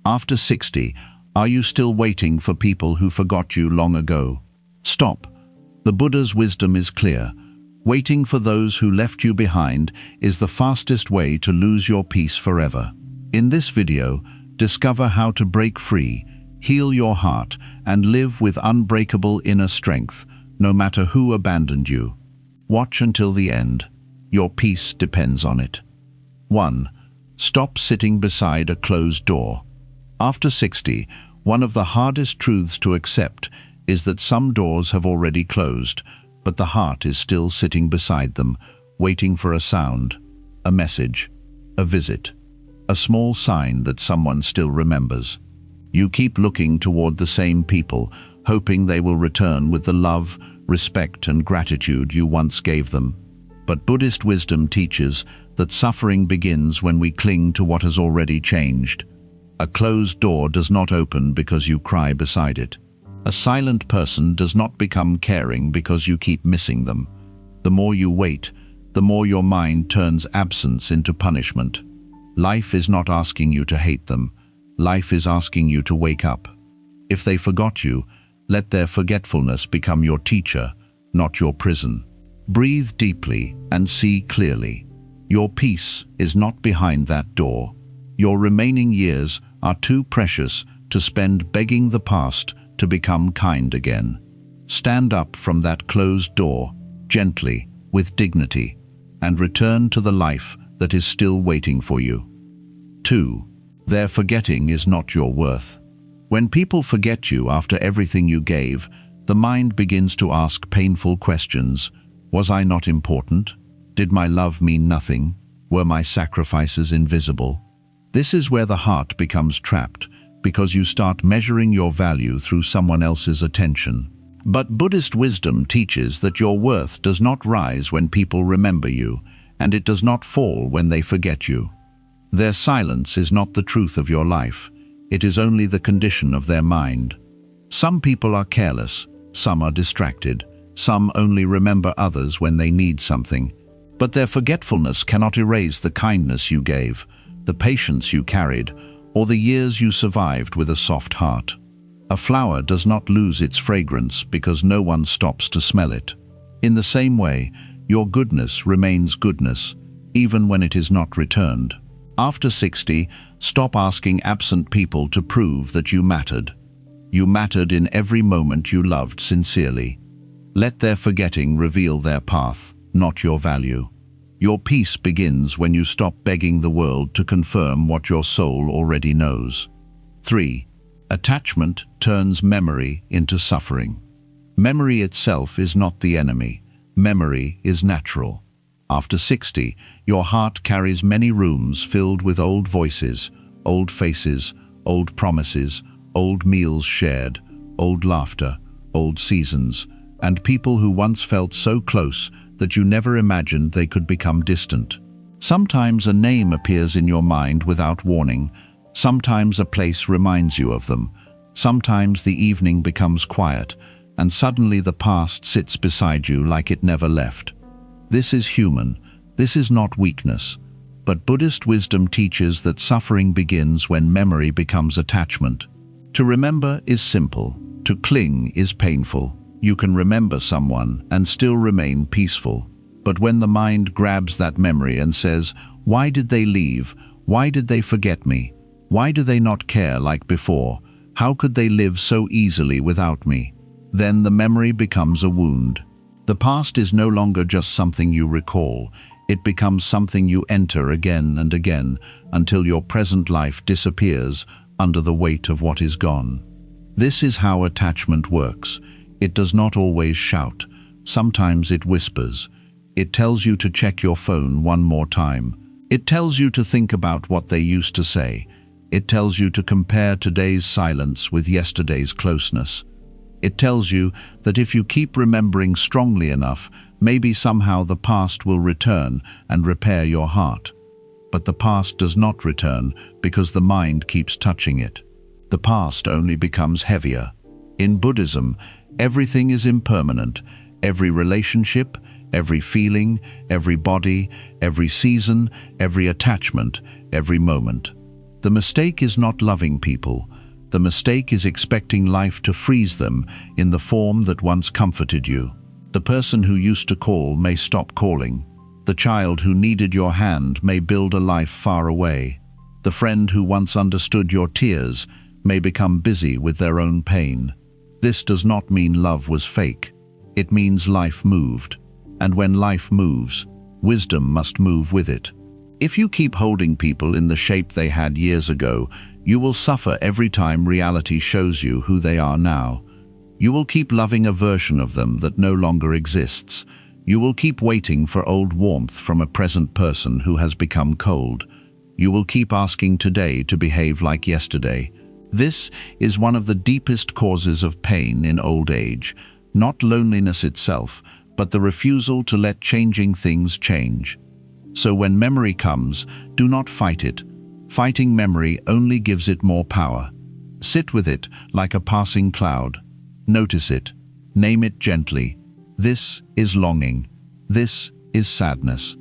After 60, are you still waiting for people who forgot you long ago? Stop. The Buddha's wisdom is clear. Waiting for those who left you behind is the fastest way to lose your peace forever. In this video, discover how to break free, heal your heart, and live with unbreakable inner strength, no matter who abandoned you. Watch until the end. Your peace depends on it. 1. Stop sitting beside a closed door. After 60, one of the hardest truths to accept is that some doors have already closed, but the heart is still sitting beside them, waiting for a sound, a message, a visit, a small sign that someone still remembers. You keep looking toward the same people, hoping they will return with the love, respect, and gratitude you once gave them. But Buddhist wisdom teaches that suffering begins when we cling to what has already changed. A closed door does not open because you cry beside it. A silent person does not become caring because you keep missing them. The more you wait, the more your mind turns absence into punishment. Life is not asking you to hate them. Life is asking you to wake up. If they forgot you, let their forgetfulness become your teacher, not your prison. Breathe deeply and see clearly. Your peace is not behind that door. Your remaining years are too precious to spend begging the past to become kind again. Stand up from that closed door, gently, with dignity, and return to the life that is still waiting for you. 2. Their forgetting is not your worth. When people forget you after everything you gave, the mind begins to ask painful questions. Was I not important? Did my love mean nothing? Were my sacrifices invisible? This is where the heart becomes trapped, because you start measuring your value through someone else's attention. But Buddhist wisdom teaches that your worth does not rise when people remember you, and it does not fall when they forget you. Their silence is not the truth of your life. It is only the condition of their mind. Some people are careless, some are distracted, some only remember others when they need something. But their forgetfulness cannot erase the kindness you gave, the patience you carried, or the years you survived with a soft heart. A flower does not lose its fragrance because no one stops to smell it. In the same way, your goodness remains goodness, even when it is not returned. After 60, stop asking absent people to prove that you mattered. You mattered in every moment you loved sincerely. Let their forgetting reveal their path, not your value. Your peace begins when you stop begging the world to confirm what your soul already knows. 3. Attachment turns memory into suffering. Memory itself is not the enemy. Memory is natural. After 60, your heart carries many rooms filled with old voices, old faces, old promises, old meals shared, old laughter, old seasons, and people who once felt so close that you never imagined they could become distant. Sometimes a name appears in your mind without warning. Sometimes a place reminds you of them. Sometimes the evening becomes quiet, and suddenly the past sits beside you like it never left. This is human. This is not weakness. But Buddhist wisdom teaches that suffering begins when memory becomes attachment. To remember is simple. To cling is painful. You can remember someone and still remain peaceful. But when the mind grabs that memory and says, "Why did they leave? Why did they forget me? Why do they not care like before? How could they live so easily without me?" Then the memory becomes a wound. The past is no longer just something you recall. It becomes something you enter again and again until your present life disappears under the weight of what is gone. This is how attachment works. It does not always shout. Sometimes it whispers. It tells you to check your phone one more time. It tells you to think about what they used to say. It tells you to compare today's silence with yesterday's closeness. It tells you that if you keep remembering strongly enough, maybe somehow the past will return and repair your heart. But the past does not return because the mind keeps touching it. The past only becomes heavier. In Buddhism, everything is impermanent. Every relationship, every feeling, every body, every season, every attachment, every moment. The mistake is not loving people. The mistake is expecting life to freeze them in the form that once comforted you. The person who used to call may stop calling. The child who needed your hand may build a life far away. The friend who once understood your tears may become busy with their own pain. This does not mean love was fake. It means life moved. And when life moves, wisdom must move with it. If you keep holding people in the shape they had years ago, you will suffer every time reality shows you who they are now. You will keep loving a version of them that no longer exists. You will keep waiting for old warmth from a present person who has become cold. You will keep asking today to behave like yesterday. This is one of the deepest causes of pain in old age, not loneliness itself, but the refusal to let changing things change. So when memory comes, do not fight it. Fighting memory only gives it more power. Sit with it like a passing cloud. Notice it. Name it gently. This is longing. This is sadness.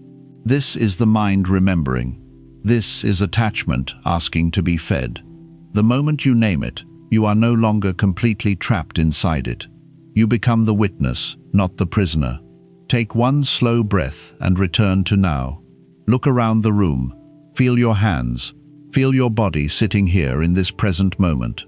This is the mind remembering. This is attachment asking to be fed. The moment you name it, you are no longer completely trapped inside it. You become the witness, not the prisoner. Take one slow breath and return to now. Look around the room. Feel your hands. Feel your body sitting here in this present moment.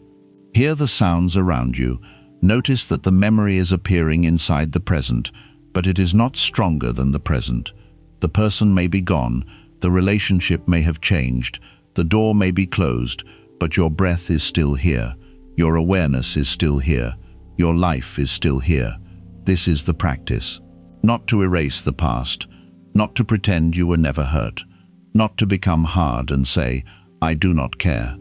Hear the sounds around you. Notice that the memory is appearing inside the present, but it is not stronger than the present. The person may be gone, the relationship may have changed, the door may be closed, but your breath is still here. Your awareness is still here. Your life is still here. This is the practice. Not to erase the past, not to pretend you were never hurt, not to become hard and say, "I do not care."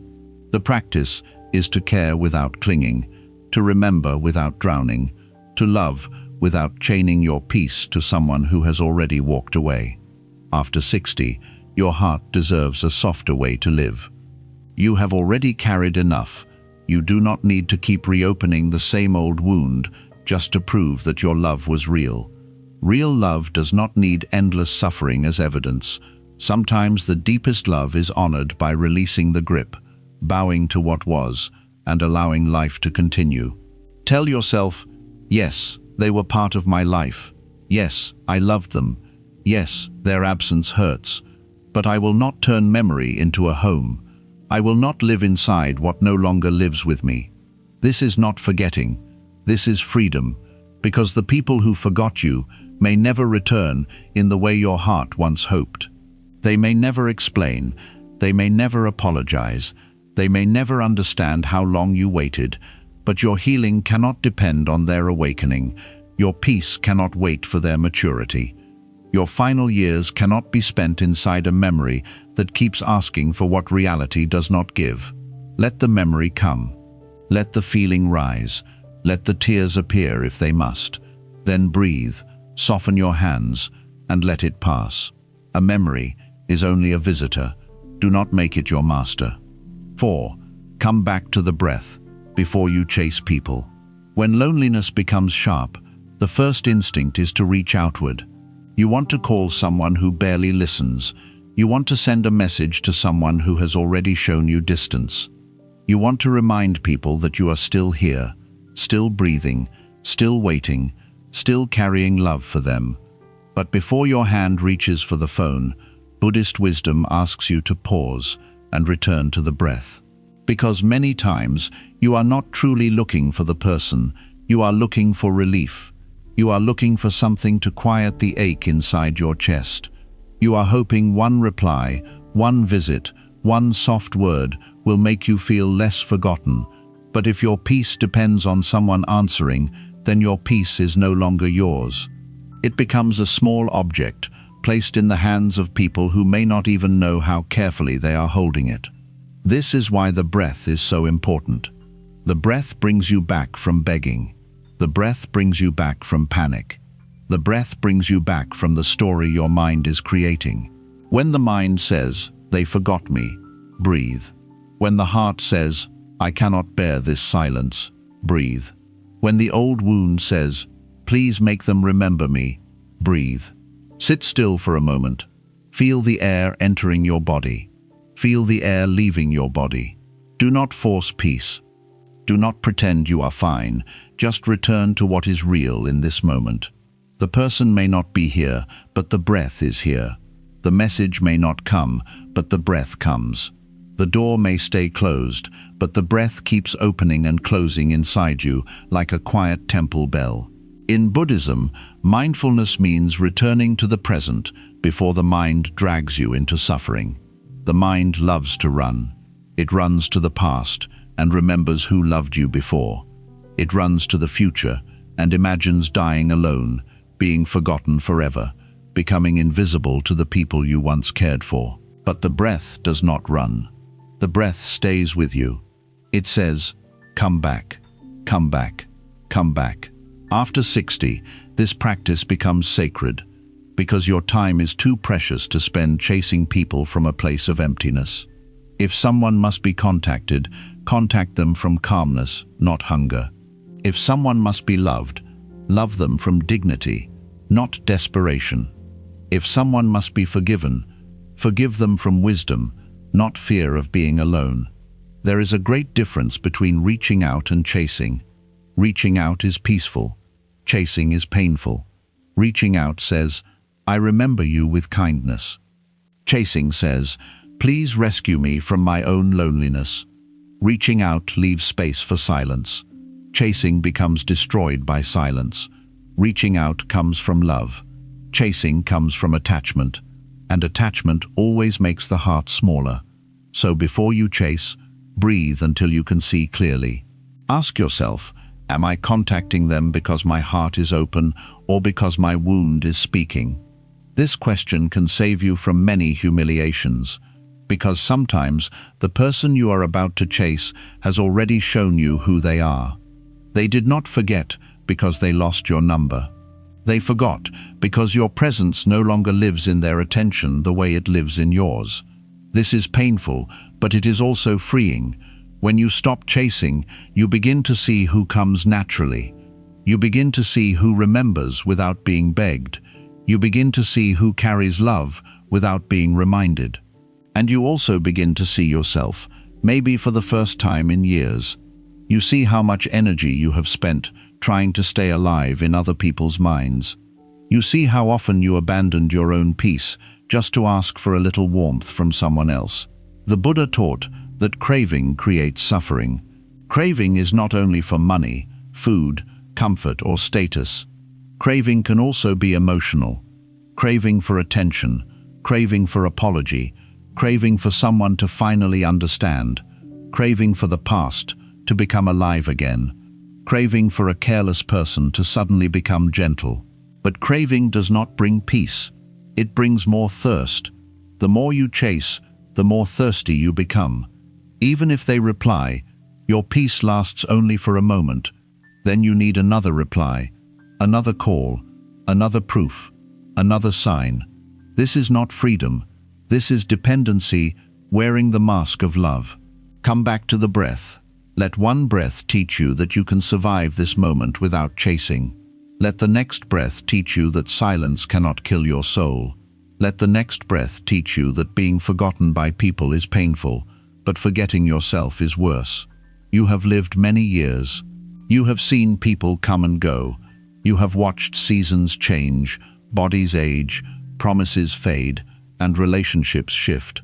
The practice is to care without clinging, to remember without drowning, to love without chaining your peace to someone who has already walked away. After 60, your heart deserves a softer way to live. You have already carried enough. You do not need to keep reopening the same old wound just to prove that your love was real. Real love does not need endless suffering as evidence. Sometimes the deepest love is honored by releasing the grip, bowing to what was, and allowing life to continue. Tell yourself, yes, they were part of my life. Yes, I loved them. Yes, their absence hurts. But I will not turn memory into a home. I will not live inside what no longer lives with me. This is not forgetting. This is freedom, because the people who forgot you may never return in the way your heart once hoped. They may never explain. They may never apologize. They may never understand how long you waited, but your healing cannot depend on their awakening. Your peace cannot wait for their maturity. Your final years cannot be spent inside a memory that keeps asking for what reality does not give. Let the memory come. Let the feeling rise. Let the tears appear if they must. Then breathe, soften your hands, and let it pass. A memory is only a visitor. Do not make it your master. 4. Come back to the breath before you chase people. When loneliness becomes sharp, the first instinct is to reach outward. You want to call someone who barely listens. You want to send a message to someone who has already shown you distance. You want to remind people that you are still here, still breathing, still waiting, still carrying love for them. But before your hand reaches for the phone, Buddhist wisdom asks you to pause and return to the breath. Because many times you are not truly looking for the person, you are looking for relief. You are looking for something to quiet the ache inside your chest. You are hoping one reply, one visit, one soft word will make you feel less forgotten. But if your peace depends on someone answering, then your peace is no longer yours. It becomes a small object, placed in the hands of people who may not even know how carefully they are holding it. This is why the breath is so important. The breath brings you back from begging. The breath brings you back from panic. The breath brings you back from the story your mind is creating. When the mind says, "They forgot me," breathe. When the heart says, "I cannot bear this silence," breathe. When the old wound says, "Please make them remember me," breathe. Sit still for a moment. Feel the air entering your body. Feel the air leaving your body. Do not force peace. Do not pretend you are fine. Just return to what is real in this moment. The person may not be here, but the breath is here. The message may not come, but the breath comes. The door may stay closed, but the breath keeps opening and closing inside you like a quiet temple bell. In Buddhism, mindfulness means returning to the present before the mind drags you into suffering. The mind loves to run. It runs to the past and remembers who loved you before. It runs to the future and imagines dying alone, being forgotten forever, becoming invisible to the people you once cared for. But the breath does not run. The breath stays with you. It says, come back, come back, come back. After 60, this practice becomes sacred, because your time is too precious to spend chasing people from a place of emptiness. If someone must be contacted, contact them from calmness, not hunger. If someone must be loved, love them from dignity, not desperation. If someone must be forgiven, forgive them from wisdom, not fear of being alone. There is a great difference between reaching out and chasing. Reaching out is peaceful. Chasing is painful. Reaching out says, I remember you with kindness. Chasing says, please rescue me from my own loneliness. Reaching out leaves space for silence. Chasing becomes destroyed by silence. Reaching out comes from love. Chasing comes from attachment. And attachment always makes the heart smaller. So before you chase, breathe until you can see clearly. Ask yourself, am I contacting them because my heart is open or because my wound is speaking? This question can save you from many humiliations, because sometimes the person you are about to chase has already shown you who they are. They did not forget because they lost your number. They forgot because your presence no longer lives in their attention the way it lives in yours. This is painful, but it is also freeing. When you stop chasing, you begin to see who comes naturally. You begin to see who remembers without being begged. You begin to see who carries love without being reminded. And you also begin to see yourself, maybe for the first time in years. You see how much energy you have spent trying to stay alive in other people's minds. You see how often you abandoned your own peace just to ask for a little warmth from someone else. The Buddha taught that craving creates suffering. Craving is not only for money, food, comfort, or status. Craving can also be emotional. Craving for attention, craving for apology, craving for someone to finally understand, craving for the past to become alive again, craving for a careless person to suddenly become gentle. But craving does not bring peace. It brings more thirst. The more you chase, the more thirsty you become. Even if they reply, your peace lasts only for a moment. Then you need another reply, another call, another proof, another sign. This is not freedom. This is dependency, wearing the mask of love. Come back to the breath. Let one breath teach you that you can survive this moment without chasing. Let the next breath teach you that silence cannot kill your soul. Let the next breath teach you that being forgotten by people is painful, but forgetting yourself is worse. You have lived many years. You have seen people come and go. You have watched seasons change, bodies age, promises fade, and relationships shift.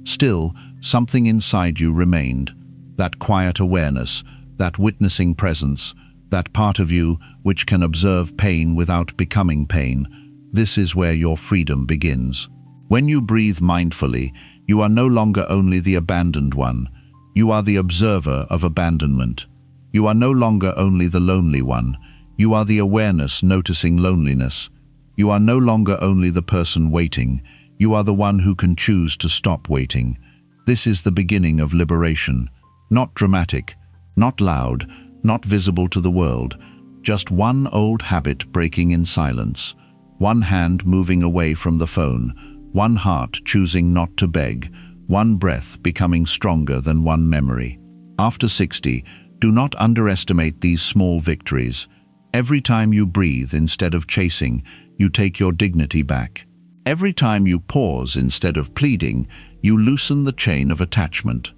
Still, something inside you remained. That quiet awareness, that witnessing presence, that part of you which can observe pain without becoming pain. This is where your freedom begins. When you breathe mindfully, you are no longer only the abandoned one. You are the observer of abandonment. You are no longer only the lonely one. You are the awareness noticing loneliness. You are no longer only the person waiting. You are the one who can choose to stop waiting. This is the beginning of liberation. Not dramatic, not loud, not visible to the world. Just one old habit breaking in silence. One hand moving away from the phone. One heart choosing not to beg. One breath becoming stronger than one memory. After 60, do not underestimate these small victories. Every time you breathe instead of chasing, you take your dignity back. Every time you pause instead of pleading, you loosen the chain of attachment.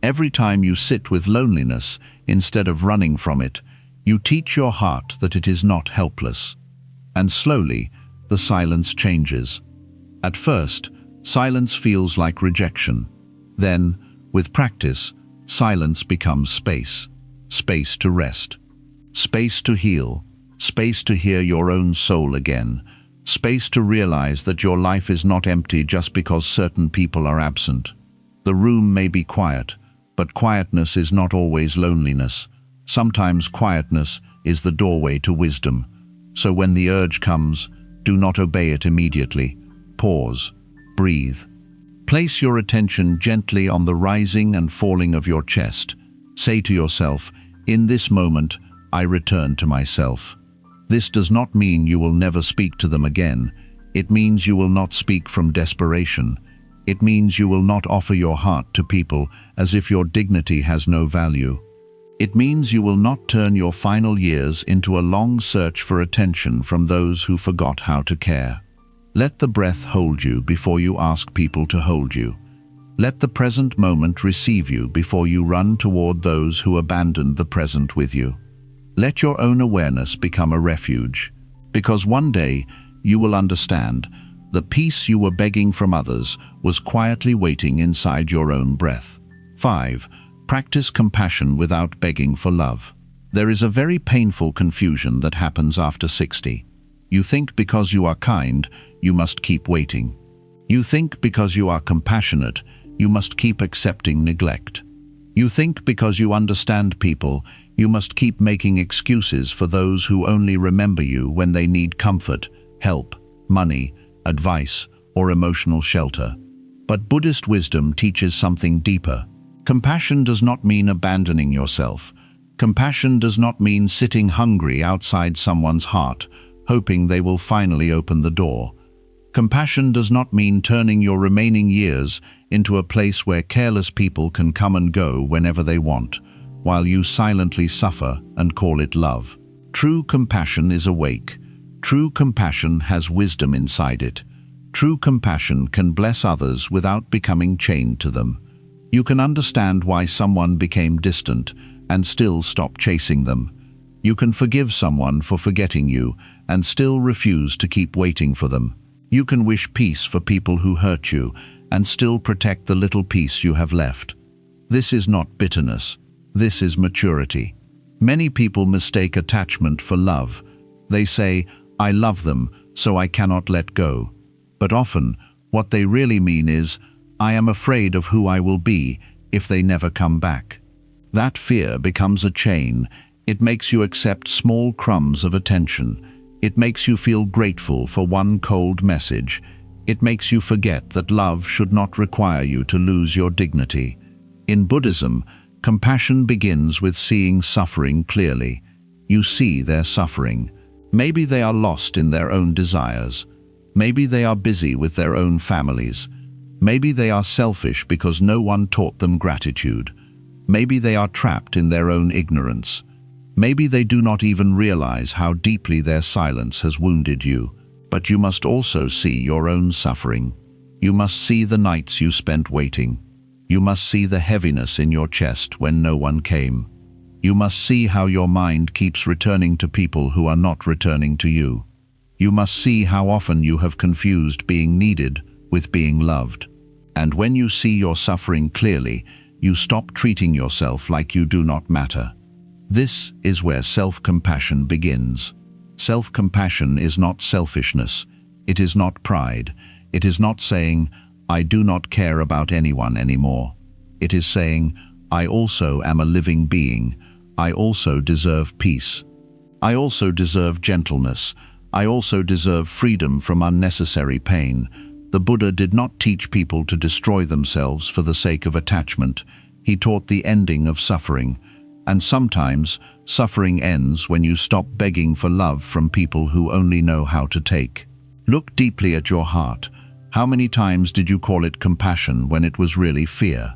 Every time you sit with loneliness, instead of running from it, you teach your heart that it is not helpless. And slowly, the silence changes. At first, silence feels like rejection. Then, with practice, silence becomes space. Space to rest. Space to heal. Space to hear your own soul again. Space to realize that your life is not empty just because certain people are absent. The room may be quiet, but quietness is not always loneliness. Sometimes quietness is the doorway to wisdom. So when the urge comes, do not obey it immediately. Pause. Breathe. Place your attention gently on the rising and falling of your chest. Say to yourself, in this moment, I return to myself. This does not mean you will never speak to them again. It means you will not speak from desperation. It means you will not offer your heart to people as if your dignity has no value. It means you will not turn your final years into a long search for attention from those who forgot how to care. Let the breath hold you before you ask people to hold you. Let the present moment receive you before you run toward those who abandoned the present with you. Let your own awareness become a refuge, because one day you will understand the peace you were begging from others was quietly waiting inside your own breath. 5. Practice compassion without begging for love. There is a very painful confusion that happens after 60. You think because you are kind, you must keep waiting. You think because you are compassionate, you must keep accepting neglect. You think because you understand people, you must keep making excuses for those who only remember you when they need comfort, help, money, advice, or emotional shelter. But Buddhist wisdom teaches something deeper. Compassion does not mean abandoning yourself. Compassion does not mean sitting hungry outside someone's heart, hoping they will finally open the door. Compassion does not mean turning your remaining years into a place where careless people can come and go whenever they want, while you silently suffer and call it love. True compassion is awake. True compassion has wisdom inside it. True compassion can bless others without becoming chained to them. You can understand why someone became distant and still stop chasing them. You can forgive someone for forgetting you and still refuse to keep waiting for them. You can wish peace for people who hurt you and still protect the little peace you have left. This is not bitterness. This is maturity. Many people mistake attachment for love. They say, I love them, so I cannot let go. But often, what they really mean is, I am afraid of who I will be if they never come back. That fear becomes a chain. It makes you accept small crumbs of attention. It makes you feel grateful for one cold message. It makes you forget that love should not require you to lose your dignity. In Buddhism, compassion begins with seeing suffering clearly. You see their suffering. Maybe they are lost in their own desires. Maybe they are busy with their own families. Maybe they are selfish because no one taught them gratitude. Maybe they are trapped in their own ignorance. Maybe they do not even realize how deeply their silence has wounded you. But you must also see your own suffering. You must see the nights you spent waiting. You must see the heaviness in your chest when no one came. You must see how your mind keeps returning to people who are not returning to you. You must see how often you have confused being needed with being loved. And when you see your suffering clearly, you stop treating yourself like you do not matter. This is where self-compassion begins. Self-compassion is not selfishness. It is not pride. It is not saying, I do not care about anyone anymore. It is saying, I also am a living being. I also deserve peace. I also deserve gentleness. I also deserve freedom from unnecessary pain. The Buddha did not teach people to destroy themselves for the sake of attachment. He taught the ending of suffering. And sometimes, suffering ends when you stop begging for love from people who only know how to take. Look deeply at your heart. How many times did you call it compassion when it was really fear?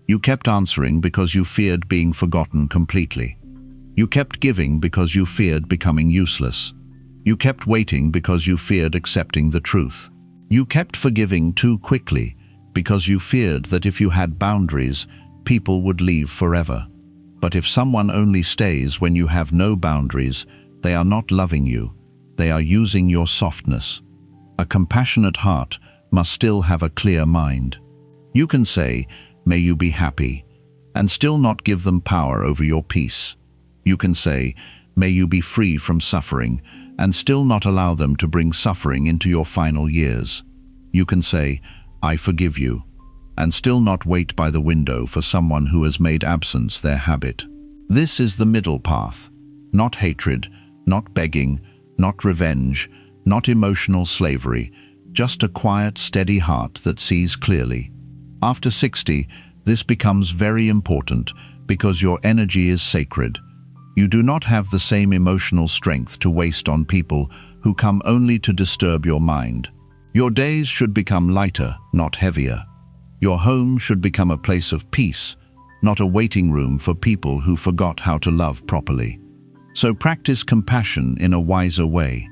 You kept answering because you feared being forgotten completely. You kept giving because you feared becoming useless. You kept waiting because you feared accepting the truth. You kept forgiving too quickly because you feared that if you had boundaries, people would leave forever. But if someone only stays when you have no boundaries, they are not loving you. They are using your softness. A compassionate heart must still have a clear mind. You can say, "May you be happy," and still not give them power over your peace. You can say, "May you be free from suffering," and still not allow them to bring suffering into your final years. You can say, "I forgive you," and still not wait by the window for someone who has made absence their habit. This is the middle path. Not hatred, not begging, not revenge, not emotional slavery, just a quiet, steady heart that sees clearly. After 60, this becomes very important because your energy is sacred. You do not have the same emotional strength to waste on people who come only to disturb your mind. Your days should become lighter, not heavier. Your home should become a place of peace, not a waiting room for people who forgot how to love properly. So practice compassion in a wiser way.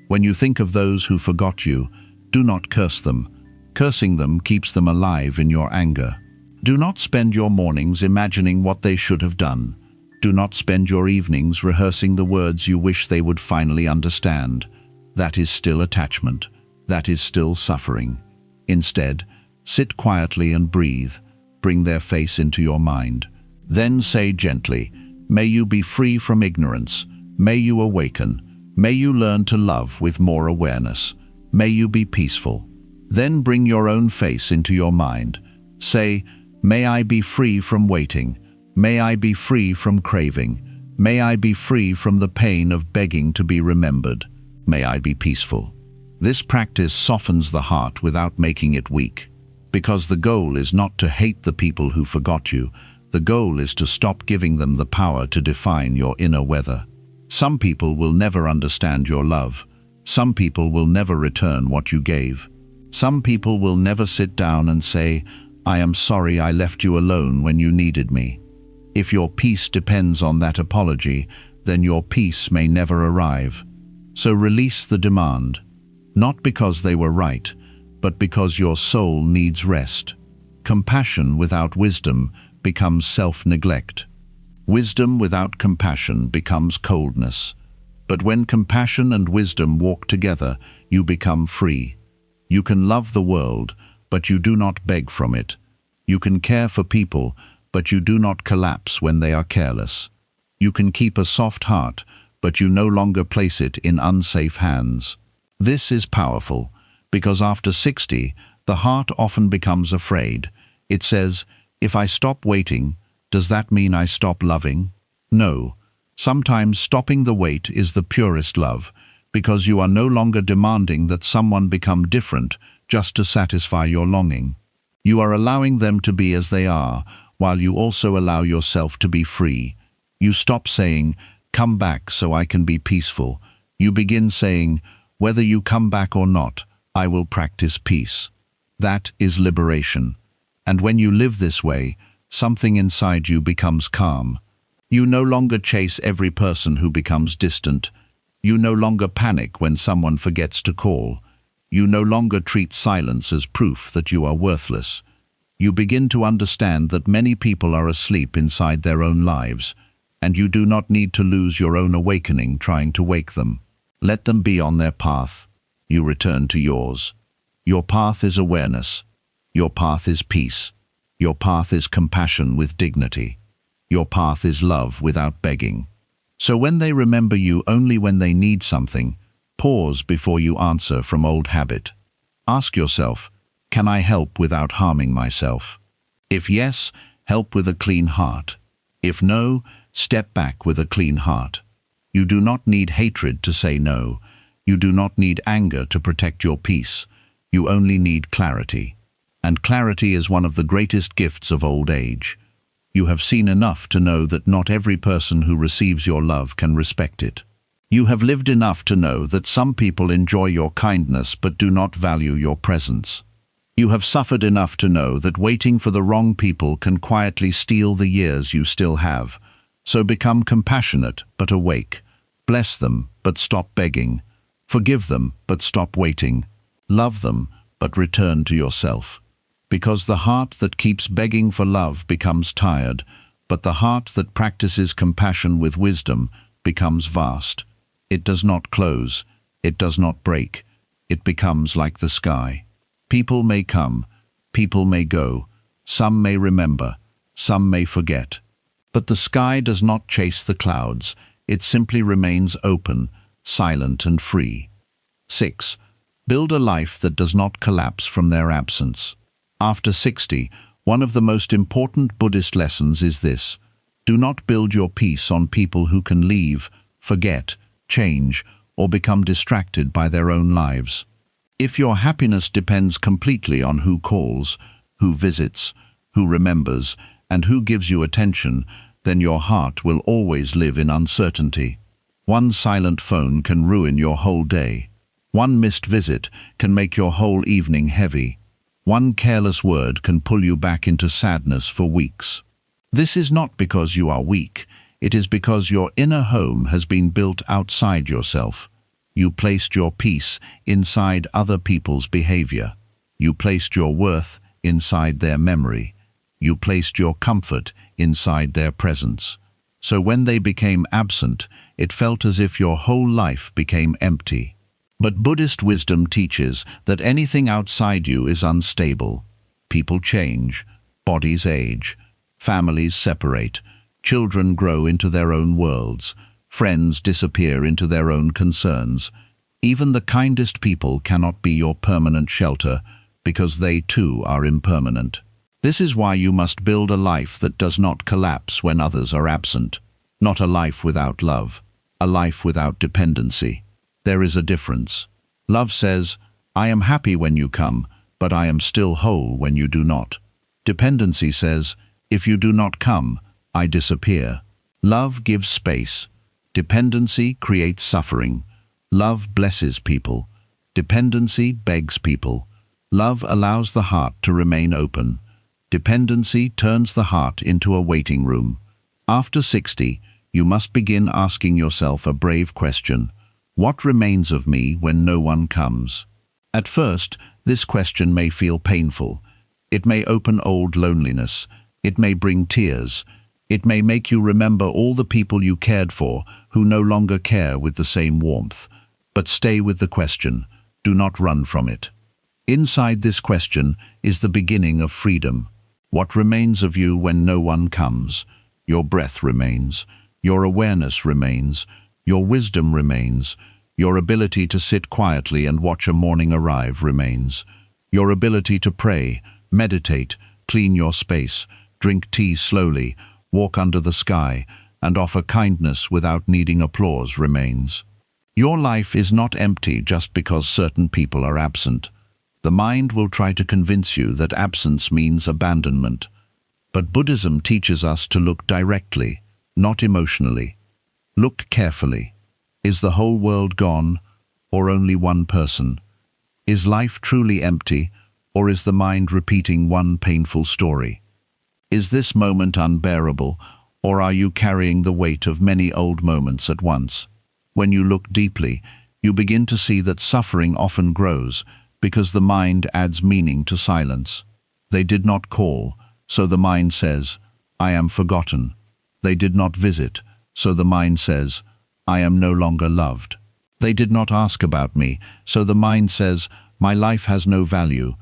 When you think of those who forgot you, do not curse them. Cursing them keeps them alive in your anger. Do not spend your mornings imagining what they should have done. Do not spend your evenings rehearsing the words you wish they would finally understand. That is still attachment. That is still suffering. Instead, sit quietly and breathe. Bring their face into your mind. Then say gently, "May you be free from ignorance. May you awaken. May you learn to love with more awareness. May you be peaceful." Then bring your own face into your mind. Say, "May I be free from waiting. May I be free from craving. May I be free from the pain of begging to be remembered. May I be peaceful." This practice softens the heart without making it weak. Because the goal is not to hate the people who forgot you. The goal is to stop giving them the power to define your inner weather. Some people will never understand your love. Some people will never return what you gave. Some people will never sit down and say, "I am sorry I left you alone when you needed me." If your peace depends on that apology, then your peace may never arrive. So release the demand, not because they were right, but because your soul needs rest. Compassion without wisdom becomes self-neglect. Wisdom without compassion becomes coldness. But when compassion and wisdom walk together, you become free. You can love the world, but you do not beg from it. You can care for people, but you do not collapse when they are careless. You can keep a soft heart, but you no longer place it in unsafe hands. This is powerful, because after 60, the heart often becomes afraid. It says, "If I stop waiting, does that mean I stop loving?" No. Sometimes stopping the wait is the purest love, because you are no longer demanding that someone become different just to satisfy your longing. You are allowing them to be as they are, while you also allow yourself to be free. You stop saying, "Come back so I can be peaceful." You begin saying, "Whether you come back or not, I will practice peace." That is liberation. And when you live this way, something inside you becomes calm. You no longer chase every person who becomes distant. You no longer panic when someone forgets to call. You no longer treat silence as proof that you are worthless. You begin to understand that many people are asleep inside their own lives, and you do not need to lose your own awakening trying to wake them. Let them be on their path. You return to yours. Your path is awareness. Your path is peace. Your path is compassion with dignity. Your path is love without begging. So when they remember you only when they need something, pause before you answer from old habit. Ask yourself, can I help without harming myself? If yes, help with a clean heart. If no, step back with a clean heart. You do not need hatred to say no. You do not need anger to protect your peace. You only need clarity. And clarity is one of the greatest gifts of old age. You have seen enough to know that not every person who receives your love can respect it. You have lived enough to know that some people enjoy your kindness but do not value your presence. You have suffered enough to know that waiting for the wrong people can quietly steal the years you still have. So become compassionate but awake. Bless them but stop begging. Forgive them but stop waiting. Love them but return to yourself. Because the heart that keeps begging for love becomes tired, but the heart that practices compassion with wisdom becomes vast. It does not close, it does not break, it becomes like the sky. People may come, people may go, some may remember, some may forget. But the sky does not chase the clouds, it simply remains open, silent and free. 6. Build a life that does not collapse from their absence. After 60, one of the most important Buddhist lessons is this: do not build your peace on people who can leave, forget, change, or become distracted by their own lives. If your happiness depends completely on who calls, who visits, who remembers, and who gives you attention, then your heart will always live in uncertainty. One silent phone can ruin your whole day. One missed visit can make your whole evening heavy. One careless word can pull you back into sadness for weeks. This is not because you are weak. It is because your inner home has been built outside yourself. You placed your peace inside other people's behavior. You placed your worth inside their memory. You placed your comfort inside their presence. So when they became absent, it felt as if your whole life became empty. But Buddhist wisdom teaches that anything outside you is unstable. People change, bodies age, families separate, children grow into their own worlds, friends disappear into their own concerns. Even the kindest people cannot be your permanent shelter, because they too are impermanent. This is why you must build a life that does not collapse when others are absent. Not a life without love, a life without dependency. There is a difference. Love says, I am happy when you come, but I am still whole when you do not. Dependency says, if you do not come, I disappear. Love gives space. Dependency creates suffering. Love blesses people. Dependency begs people. Love allows the heart to remain open. Dependency turns the heart into a waiting room. After 60, you must begin asking yourself a brave question. What remains of me when no one comes? At first, this question may feel painful. It may open old loneliness. It may bring tears. It may make you remember all the people you cared for who no longer care with the same warmth. But stay with the question. Do not run from it. Inside this question is the beginning of freedom. What remains of you when no one comes? Your breath remains. Your awareness remains. Your wisdom remains. Your ability to sit quietly and watch a morning arrive remains. Your ability to pray, meditate, clean your space, drink tea slowly, walk under the sky, and offer kindness without needing applause remains. Your life is not empty just because certain people are absent. The mind will try to convince you that absence means abandonment. But Buddhism teaches us to look directly, not emotionally. Look carefully. Is the whole world gone, or only one person? Is life truly empty, or is the mind repeating one painful story? Is this moment unbearable, or are you carrying the weight of many old moments at once? When you look deeply, you begin to see that suffering often grows because the mind adds meaning to silence. They did not call, so the mind says, I am forgotten. They did not visit, so the mind says, I am no longer loved. They did not ask about me, so the mind says, my life has no value.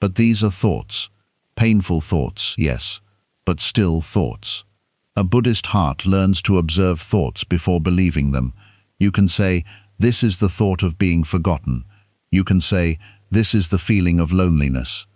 But these are thoughts. Painful thoughts, yes, but still thoughts. A Buddhist heart learns to observe thoughts before believing them. You can say, this is the thought of being forgotten. You can say, this is the feeling of loneliness.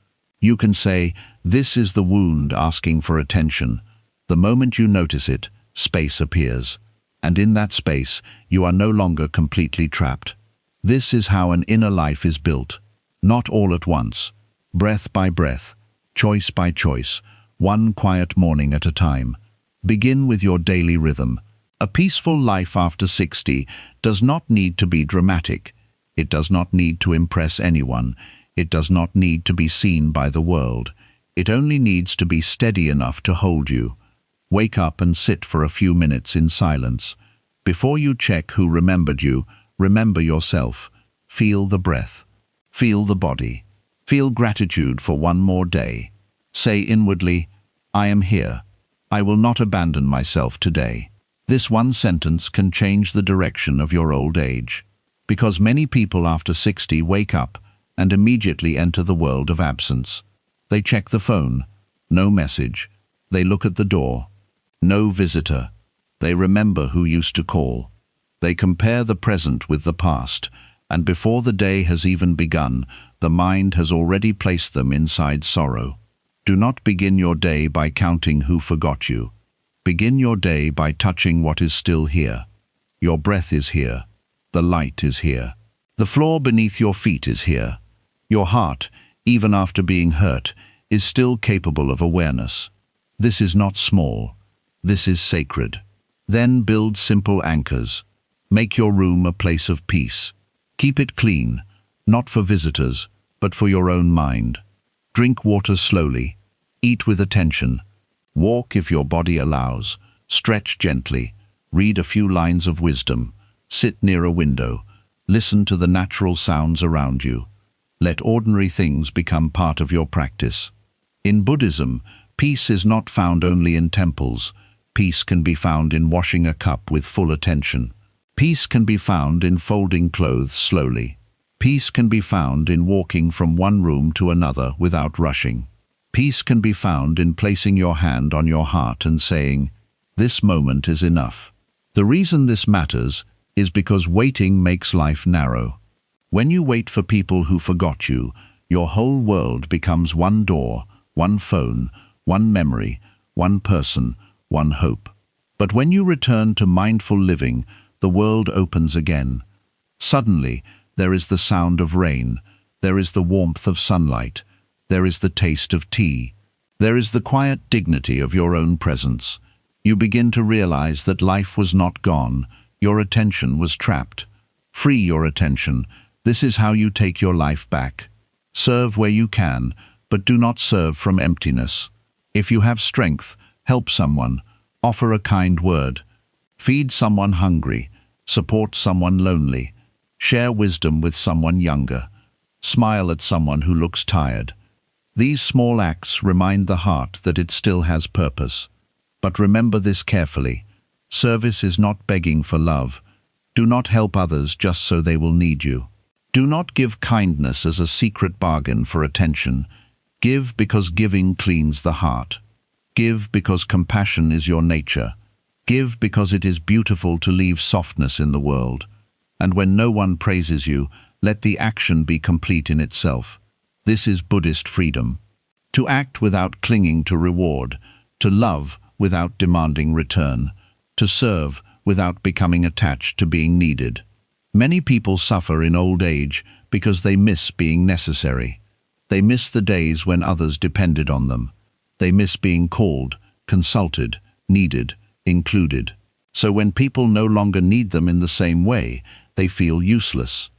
You can say, this is the wound asking for attention. The moment you notice it, space appears. And in that space, you are no longer completely trapped. This is how an inner life is built. Not all at once. Breath by breath, choice by choice, one quiet morning at a time. Begin with your daily rhythm. A peaceful life after 60 does not need to be dramatic. It does not need to impress anyone. It does not need to be seen by the world. It only needs to be steady enough to hold you. Wake up and sit for a few minutes in silence. Before you check who remembered you, remember yourself. Feel the breath. Feel the body. Feel gratitude for one more day. Say inwardly, I am here. I will not abandon myself today. This one sentence can change the direction of your old age. Because many people after 60 wake up and immediately enter the world of absence. They check the phone. No message. They look at the door. No visitor. They remember who used to call. They compare the present with the past, and before the day has even begun, the mind has already placed them inside sorrow. Do not begin your day by counting who forgot you. Begin your day by touching what is still here. Your breath is here. The light is here. The floor beneath your feet is here. Your heart, even after being hurt, is still capable of awareness. This is not small. This is sacred. Then build simple anchors. Make your room a place of peace. Keep it clean, not for visitors, but for your own mind. Drink water slowly. Eat with attention. Walk if your body allows. Stretch gently. Read a few lines of wisdom. Sit near a window. Listen to the natural sounds around you. Let ordinary things become part of your practice. In Buddhism, peace is not found only in temples. Peace can be found in washing a cup with full attention. Peace can be found in folding clothes slowly. Peace can be found in walking from one room to another without rushing. Peace can be found in placing your hand on your heart and saying, "This moment is enough." The reason this matters is because waiting makes life narrow. When you wait for people who forgot you, your whole world becomes one door, one phone, one memory, one person, one hope. But when you return to mindful living, the world opens again. Suddenly, there is the sound of rain, there is the warmth of sunlight, there is the taste of tea, there is the quiet dignity of your own presence. You begin to realize that life was not gone, your attention was trapped. Free your attention. This is how you take your life back. Serve where you can, but do not serve from emptiness. If you have strength, help someone, offer a kind word, feed someone hungry, support someone lonely, share wisdom with someone younger, smile at someone who looks tired. These small acts remind the heart that it still has purpose. But remember this carefully. Service is not begging for love. Do not help others just so they will need you. Do not give kindness as a secret bargain for attention. Give because giving cleans the heart. Give because compassion is your nature. Give because it is beautiful to leave softness in the world. And when no one praises you, let the action be complete in itself. This is Buddhist freedom. To act without clinging to reward, to love without demanding return, to serve without becoming attached to being needed. Many people suffer in old age because they miss being necessary. They miss the days when others depended on them. They miss being called, consulted, needed, included. So when people no longer need them in the same way, they feel useless.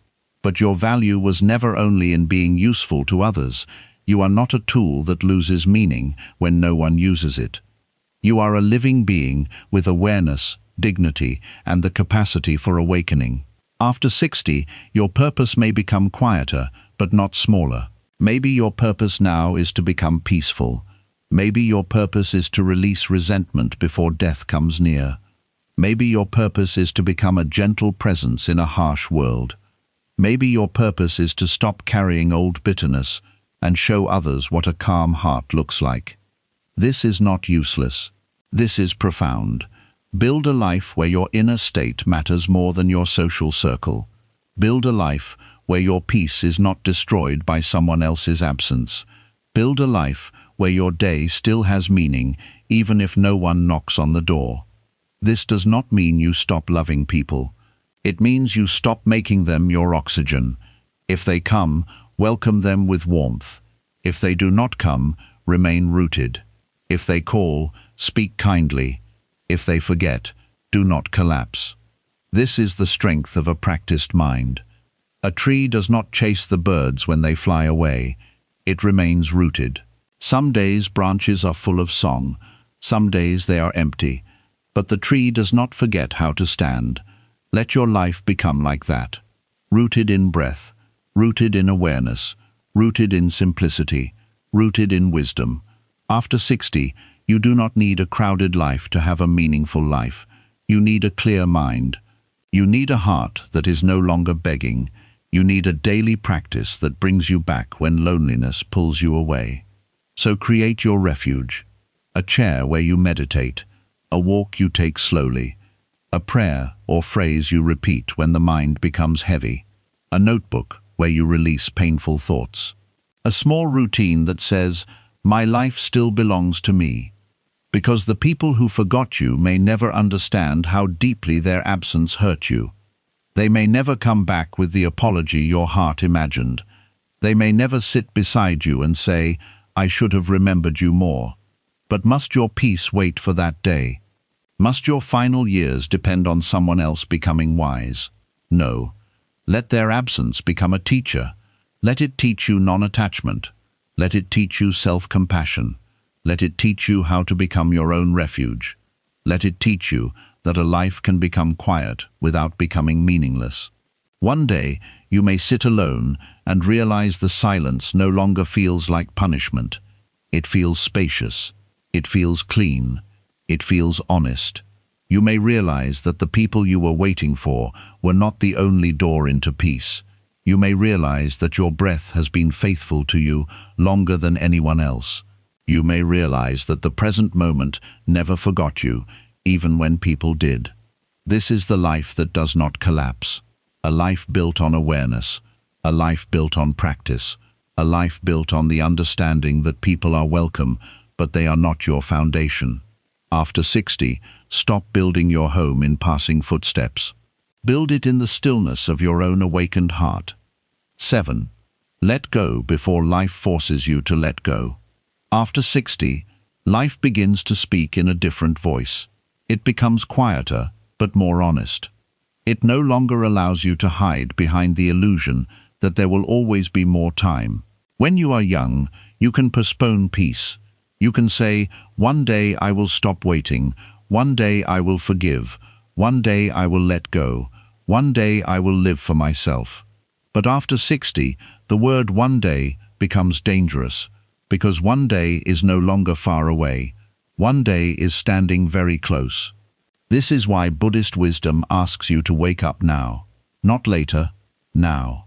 But your value was never only in being useful to others. You are not a tool that loses meaning when no one uses it. You are a living being with awareness, dignity, and the capacity for awakening. After 60, your purpose may become quieter, but not smaller. Maybe your purpose now is to become peaceful. Maybe your purpose is to release resentment before death comes near. Maybe your purpose is to become a gentle presence in a harsh world. Maybe your purpose is to stop carrying old bitterness and show others what a calm heart looks like. This is not useless. This is profound. Build a life where your inner state matters more than your social circle. Build a life where your peace is not destroyed by someone else's absence. Build a life where your day still has meaning, even if no one knocks on the door. This does not mean you stop loving people. It means you stop making them your oxygen. If they come, welcome them with warmth. If they do not come, remain rooted. If they call, speak kindly. If they forget, do not collapse. This is the strength of a practiced mind. A tree does not chase the birds when they fly away. It remains rooted. Some days branches are full of song. Some days they are empty. But the tree does not forget how to stand. Let your life become like that. Rooted in breath, rooted in awareness, rooted in simplicity, rooted in wisdom. After 60, you do not need a crowded life to have a meaningful life. You need a clear mind. You need a heart that is no longer begging. You need a daily practice that brings you back when loneliness pulls you away. So create your refuge, a chair where you meditate, a walk you take slowly, a prayer or phrase you repeat when the mind becomes heavy, a notebook where you release painful thoughts, a small routine that says, "My life still belongs to me," because the people who forgot you may never understand how deeply their absence hurt you. They may never come back with the apology your heart imagined. They may never sit beside you and say, "I should have remembered you more." But must your peace wait for that day? Must your final years depend on someone else becoming wise? No. Let their absence become a teacher. Let it teach you non-attachment. Let it teach you self-compassion. Let it teach you how to become your own refuge. Let it teach you that a life can become quiet without becoming meaningless. One day, you may sit alone and realize the silence no longer feels like punishment. It feels spacious. It feels clean. It feels honest. You may realize that the people you were waiting for were not the only door into peace. You may realize that your breath has been faithful to you longer than anyone else. You may realize that the present moment never forgot you, even when people did. This is the life that does not collapse. A life built on awareness. A life built on practice. A life built on the understanding that people are welcome, but they are not your foundation. After 60, stop building your home in passing footsteps. Build it in the stillness of your own awakened heart. 7. Let go before life forces you to let go. After 60, life begins to speak in a different voice. It becomes quieter, but more honest. It no longer allows you to hide behind the illusion that there will always be more time. When you are young, you can postpone peace. You can say, "One day I will stop waiting. One day I will forgive. One day I will let go. One day I will live for myself." But after 60, the word "one day" becomes dangerous, because one day is no longer far away. One day is standing very close. This is why Buddhist wisdom asks you to wake up now, not later, now.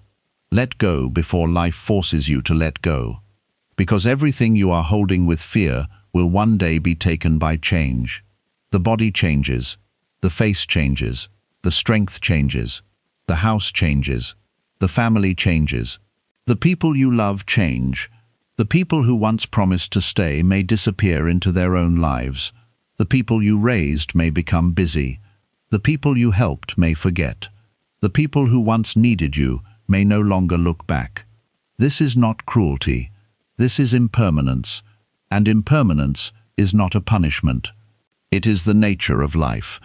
Let go before life forces you to let go. Because everything you are holding with fear will one day be taken by change. The body changes, the face changes, the strength changes, the house changes, the family changes. The people you love change. The people who once promised to stay may disappear into their own lives. The people you raised may become busy. The people you helped may forget. The people who once needed you may no longer look back. This is not cruelty. This is impermanence, and impermanence is not a punishment. It is the nature of life.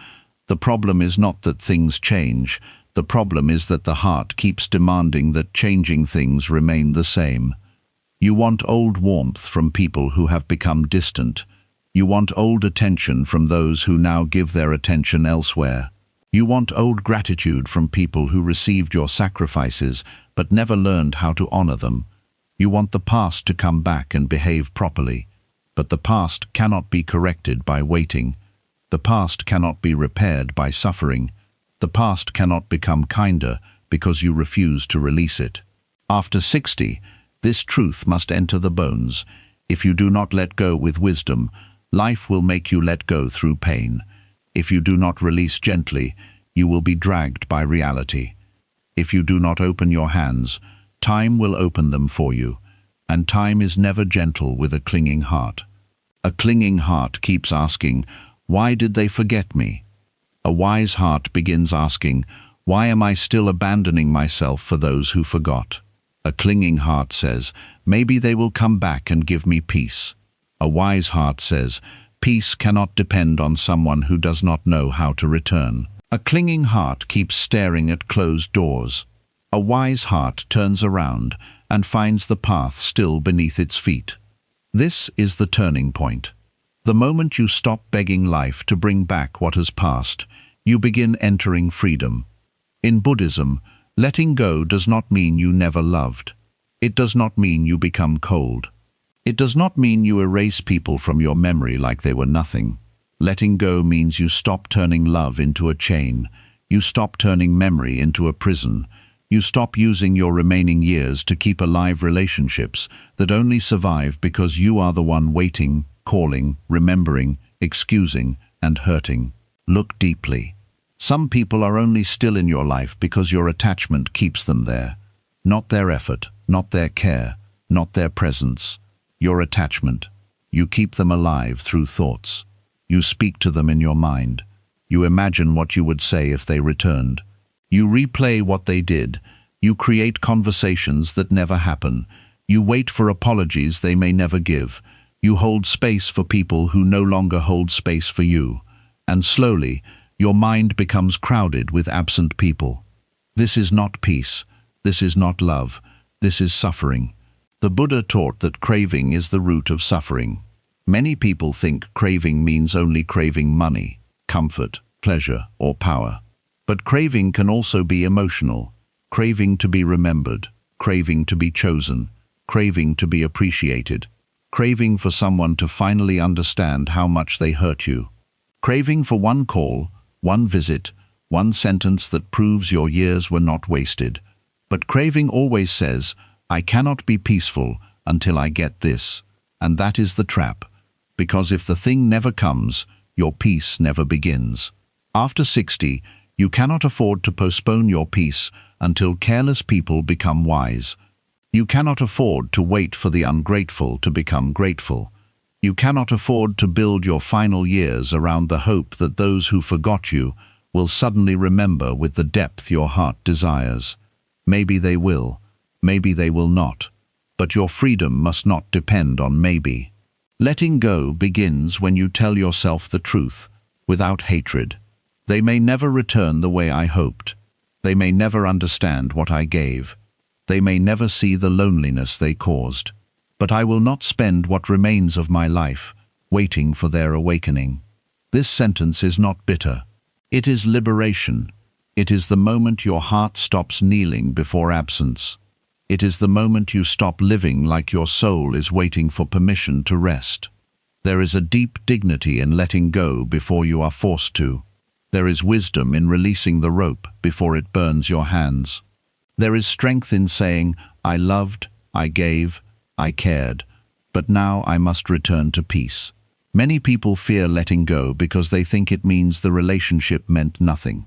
The problem is not that things change. The problem is that the heart keeps demanding that changing things remain the same. You want old warmth from people who have become distant. You want old attention from those who now give their attention elsewhere. You want old gratitude from people who received your sacrifices but never learned how to honor them. You want the past to come back and behave properly, but the past cannot be corrected by waiting. The past cannot be repaired by suffering. The past cannot become kinder because you refuse to release it. After 60, this truth must enter the bones. If you do not let go with wisdom, life will make you let go through pain. If you do not release gently, you will be dragged by reality. If you do not open your hands, time will open them for you, and time is never gentle with a clinging heart. A clinging heart keeps asking, "Why did they forget me?" A wise heart begins asking, "Why am I still abandoning myself for those who forgot?" A clinging heart says, "Maybe they will come back and give me peace." A wise heart says, "Peace cannot depend on someone who does not know how to return." A clinging heart keeps staring at closed doors. A wise heart turns around and finds the path still beneath its feet. This is the turning point. The moment you stop begging life to bring back what has passed, you begin entering freedom. In Buddhism, letting go does not mean you never loved. It does not mean you become cold. It does not mean you erase people from your memory like they were nothing. Letting go means you stop turning love into a chain. You stop turning memory into a prison. You stop using your remaining years to keep alive relationships that only survive because you are the one waiting, calling, remembering, excusing, and hurting. Look deeply. Some people are only still in your life because your attachment keeps them there. Not their effort, not their care, not their presence. Your attachment. You keep them alive through thoughts. You speak to them in your mind. You imagine what you would say if they returned. You replay what they did. You create conversations that never happen. You wait for apologies they may never give. You hold space for people who no longer hold space for you. And slowly, your mind becomes crowded with absent people. This is not peace. This is not love. This is suffering. The Buddha taught that craving is the root of suffering. Many people think craving means only craving money, comfort, pleasure, or power. But craving can also be emotional. Craving to be remembered, craving to be chosen, craving to be appreciated, craving for someone to finally understand how much they hurt you. Craving for one call, one visit, one sentence that proves your years were not wasted. But craving always says, I cannot be peaceful until I get this. And that is the trap. Because if the thing never comes, your peace never begins. After 60, you cannot afford to postpone your peace until careless people become wise. You cannot afford to wait for the ungrateful to become grateful. You cannot afford to build your final years around the hope that those who forgot you will suddenly remember with the depth your heart desires. Maybe they will. Maybe they will not, but your freedom must not depend on maybe. Letting go begins when you tell yourself the truth, without hatred. They may never return the way I hoped. They may never understand what I gave. They may never see the loneliness they caused. But I will not spend what remains of my life waiting for their awakening. This sentence is not bitter. It is liberation. It is the moment your heart stops kneeling before absence. It is the moment you stop living like your soul is waiting for permission to rest. There is a deep dignity in letting go before you are forced to. There is wisdom in releasing the rope before it burns your hands. There is strength in saying, I loved, I gave, I cared, but now I must return to peace. Many people fear letting go because they think it means the relationship meant nothing.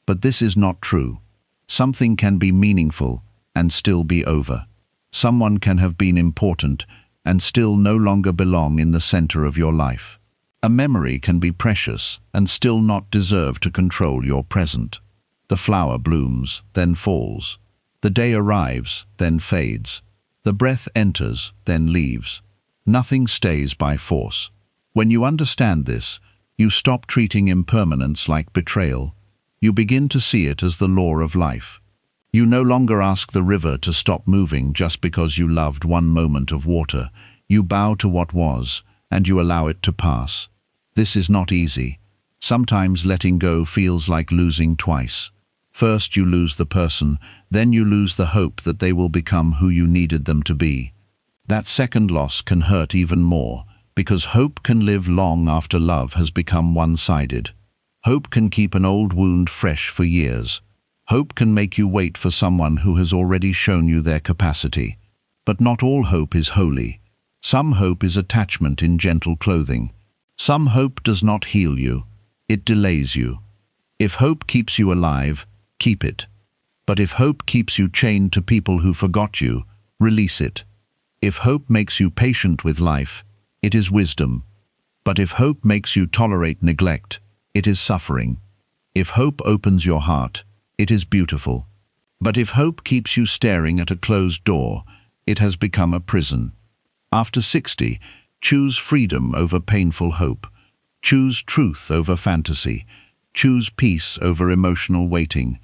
But this is not true. Something can be meaningful and still be over. Someone can have been important and still no longer belong in the center of your life. A memory can be precious and still not deserve to control your present. The flower blooms, then falls. The day arrives, then fades. The breath enters, then leaves. Nothing stays by force. When you understand this, you stop treating impermanence like betrayal. You begin to see it as the law of life. You no longer ask the river to stop moving just because you loved one moment of water. You bow to what was, and you allow it to pass. This is not easy. Sometimes letting go feels like losing twice. First you lose the person, then you lose the hope that they will become who you needed them to be. That second loss can hurt even more, because hope can live long after love has become one-sided. Hope can keep an old wound fresh for years. Hope can make you wait for someone who has already shown you their capacity. But not all hope is holy. Some hope is attachment in gentle clothing. Some hope does not heal you. It delays you. If hope keeps you alive, keep it. But if hope keeps you chained to people who forgot you, release it. If hope makes you patient with life, it is wisdom. But if hope makes you tolerate neglect, it is suffering. If hope opens your heart, it is beautiful. But if hope keeps you staring at a closed door, it has become a prison. After 60, choose freedom over painful hope. Choose truth over fantasy. Choose peace over emotional waiting.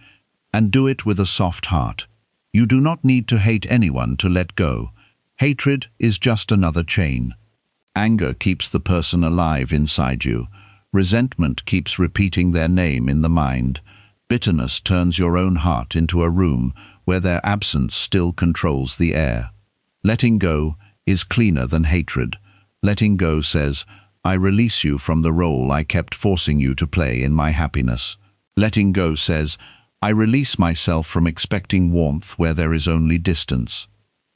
And do it with a soft heart. You do not need to hate anyone to let go. Hatred is just another chain. Anger keeps the person alive inside you. Resentment keeps repeating their name in the mind. Bitterness turns your own heart into a room where their absence still controls the air. Letting go is cleaner than hatred. Letting go says, I release you from the role I kept forcing you to play in my happiness. Letting go says, I release myself from expecting warmth where there is only distance.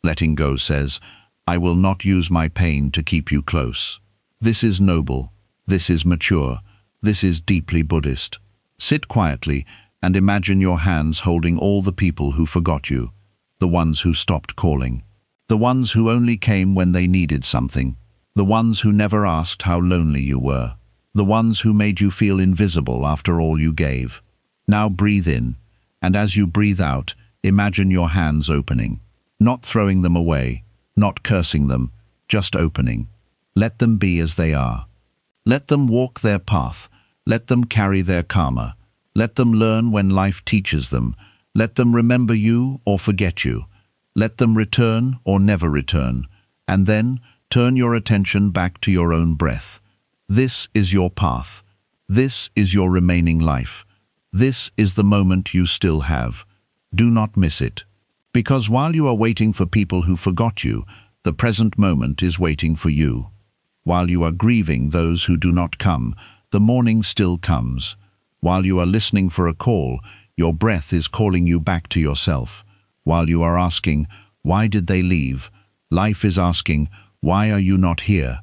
Letting go says, I will not use my pain to keep you close. This is noble. This is mature. This is deeply Buddhist. Sit quietly and imagine your hands holding all the people who forgot you, the ones who stopped calling, the ones who only came when they needed something, the ones who never asked how lonely you were, the ones who made you feel invisible after all you gave. Now breathe in, and as you breathe out, imagine your hands opening, not throwing them away, not cursing them, just opening. Let them be as they are. Let them walk their path. Let them carry their karma. Let them learn when life teaches them. Let them remember you or forget you. Let them return or never return. And then turn your attention back to your own breath. This is your path. This is your remaining life. This is the moment you still have. Do not miss it. Because while you are waiting for people who forgot you, the present moment is waiting for you. While you are grieving those who do not come, the morning still comes. While you are listening for a call, your breath is calling you back to yourself. While you are asking, why did they leave? Life is asking, why are you not here?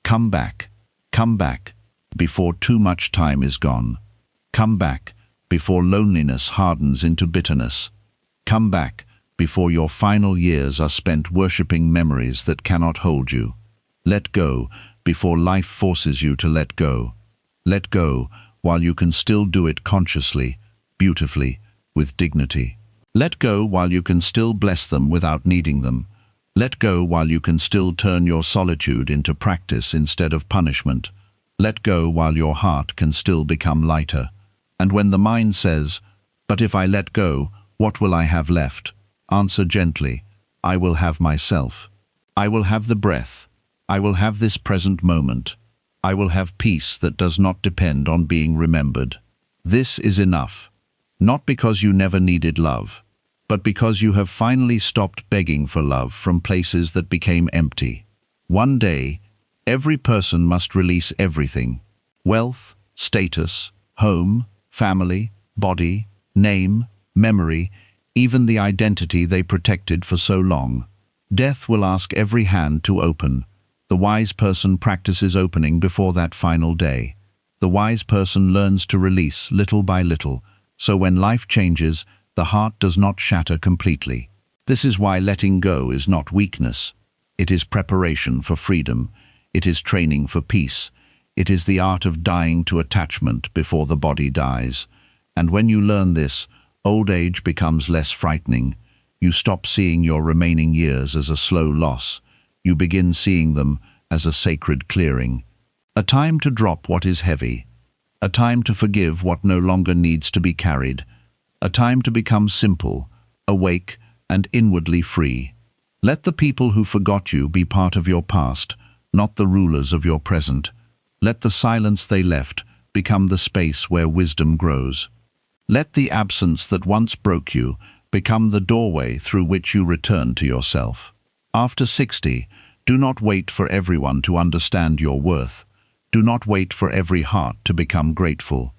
Come back, before too much time is gone. Come back, before loneliness hardens into bitterness. Come back, before your final years are spent worshipping memories that cannot hold you. Let go, before life forces you to let go. Let go, while you can still do it consciously, beautifully, with dignity. Let go while you can still bless them without needing them. Let go while you can still turn your solitude into practice instead of punishment. Let go while your heart can still become lighter. And when the mind says, but if I let go, what will I have left? Answer gently, I will have myself. I will have the breath. I will have this present moment. I will have peace that does not depend on being remembered. This is enough. Not because you never needed love, but because you have finally stopped begging for love from places that became empty. One day, every person must release everything: wealth, status, home, family, body, name, memory, even the identity they protected for so long. Death will ask every hand to open. The wise person practices opening before that final day. The wise person learns to release little by little, so when life changes, the heart does not shatter completely. This is why letting go is not weakness. It is preparation for freedom. It is training for peace. It is the art of dying to attachment before the body dies. And when you learn this, old age becomes less frightening. You stop seeing your remaining years as a slow loss. You begin seeing them as a sacred clearing. A time to drop what is heavy. A time to forgive what no longer needs to be carried. A time to become simple, awake, and inwardly free. Let the people who forgot you be part of your past, not the rulers of your present. Let the silence they left become the space where wisdom grows. Let the absence that once broke you become the doorway through which you return to yourself. After 60, do not wait for everyone to understand your worth. Do not wait for every heart to become grateful.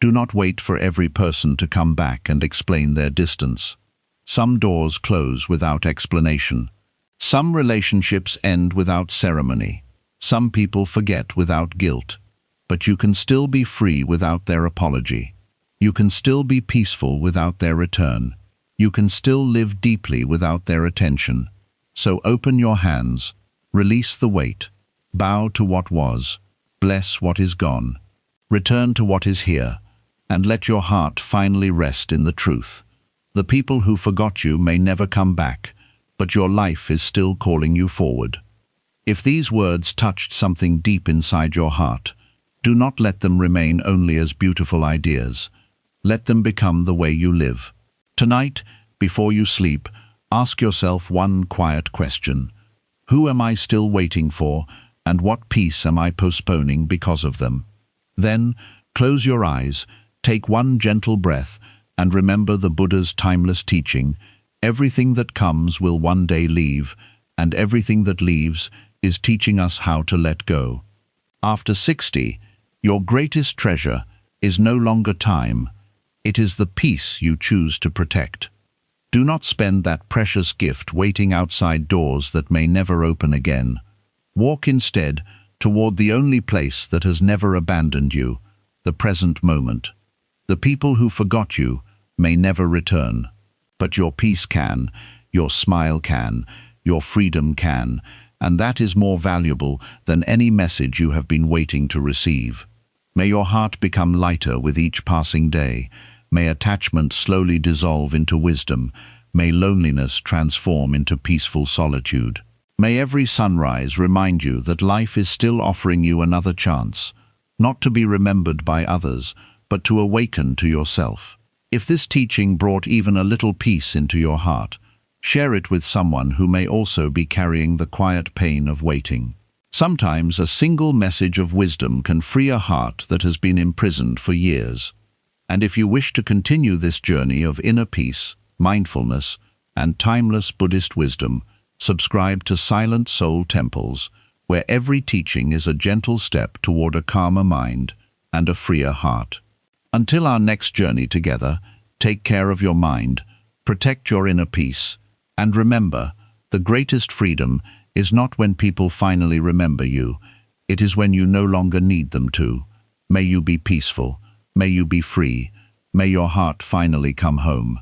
Do not wait for every person to come back and explain their distance. Some doors close without explanation. Some relationships end without ceremony. Some people forget without guilt. But you can still be free without their apology. You can still be peaceful without their return. You can still live deeply without their attention. So open your hands, release the weight, bow to what was, bless what is gone, return to what is here, and let your heart finally rest in the truth. The people who forgot you may never come back, but your life is still calling you forward. If these words touched something deep inside your heart, do not let them remain only as beautiful ideas. Let them become the way you live. Tonight, before you sleep, ask yourself one quiet question. Who am I still waiting for, and what peace am I postponing because of them? Then, close your eyes, take one gentle breath, and remember the Buddha's timeless teaching: everything that comes will one day leave, and everything that leaves is teaching us how to let go. After 60, your greatest treasure is no longer time. It is the peace you choose to protect. Do not spend that precious gift waiting outside doors that may never open again. Walk instead toward the only place that has never abandoned you, the present moment. The people who forgot you may never return, but your peace can, your smile can, your freedom can, and that is more valuable than any message you have been waiting to receive. May your heart become lighter with each passing day. May attachment slowly dissolve into wisdom. May loneliness transform into peaceful solitude. May every sunrise remind you that life is still offering you another chance, not to be remembered by others, but to awaken to yourself. If this teaching brought even a little peace into your heart, share it with someone who may also be carrying the quiet pain of waiting. Sometimes a single message of wisdom can free a heart that has been imprisoned for years. And if you wish to continue this journey of inner peace, mindfulness, and timeless Buddhist wisdom, subscribe to Silent Soul Temples, where every teaching is a gentle step toward a calmer mind and a freer heart. Until our next journey together, take care of your mind, protect your inner peace, and remember, the greatest freedom is not when people finally remember you. It is when you no longer need them to. May you be peaceful. May you be free. May your heart finally come home.